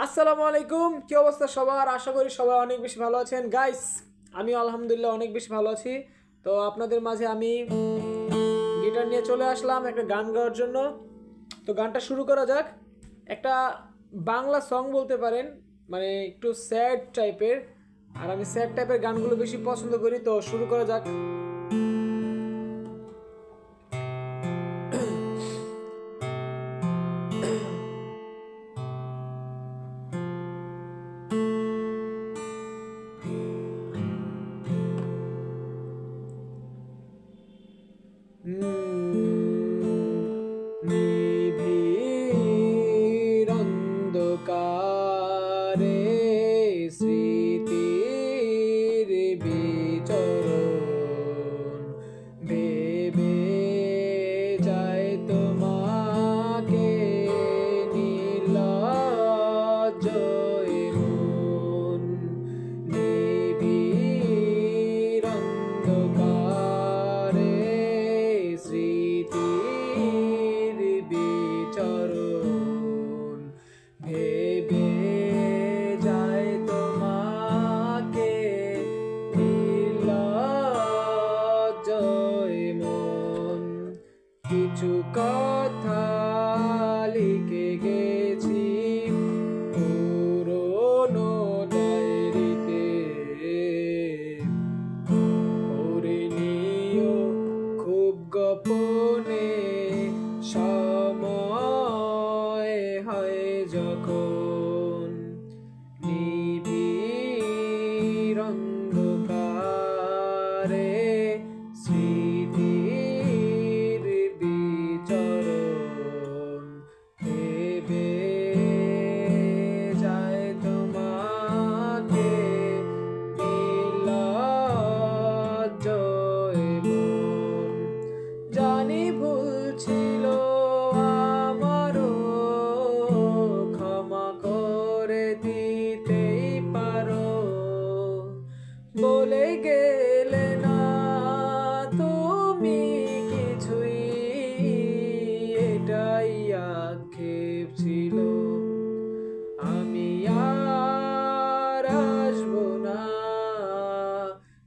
আসসালামু আলাইকুম, কি অবস্থা সবার? আশা করি সবাই অনেক বেশি ভালো আছেন। গাইস, আমি আলহামদুলিল্লাহ অনেক বেশি ভালো আছি। তো আপনাদের মাঝে আমি গিটার নিয়ে চলে আসলাম একটা গান গাওয়ার জন্য। তো গানটা শুরু করা যাক। একটা বাংলা সং বলতে পারেন, মানে একটু স্যাড টাইপের, আর আমি স্যাড টাইপের গানগুলো বেশি পছন্দ করি। তো শুরু করা যাক। নিবিড় অন্ধকারে স্মৃতির বিচরণ ভেবে যায় তোমাকে নির্লজ্জ মন। নিবিড় অন্ধকারে স্মৃতির বিচরণ ভেবে যায় তোমাকে নির্লজ্জ মন। কিছু কথা লিখে গেছি পুরনো ডায়েরিতে, পড়ে নিও খুব গোপনে সময় হয় যখন। নিবিড় অন্ধকারে স্মৃতির বিচরণ ভেবে যায় তোমাকে নির্লজ্জ মন। জানি ভুল ছিল আমারও, ক্ষমা করে দিতেই পারো। বলে গেলে না তুমি কিছুই, এটাই আক্ষেপ ছিল। আমি আর আসবো না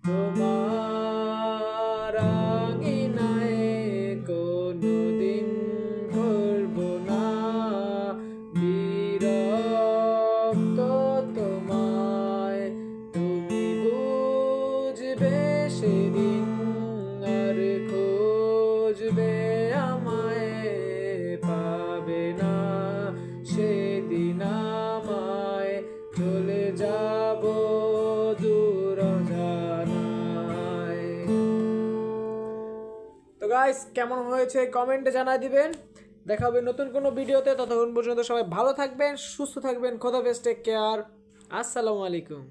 তোমার আঙিনায়, কোনোদিন করবো না বিরক্ত তোমায়। তুমি বুঝবে সেদিন আর খুঁজবে আমায়, পাবে না সেদিন আমায়। চলে যাব দূর জানায়। তো গাইস, কেমন হয়েছে কমেন্টে জানাই দিবেন। দেখা হবে নতুন কোনো ভিডিওতে। ততক্ষণ পর্যন্ত সবাই ভালো থাকবেন, সুস্থ থাকবেন। খোদা হাফেজ, টেক কেয়ার। আসসালামু আলাইকুম।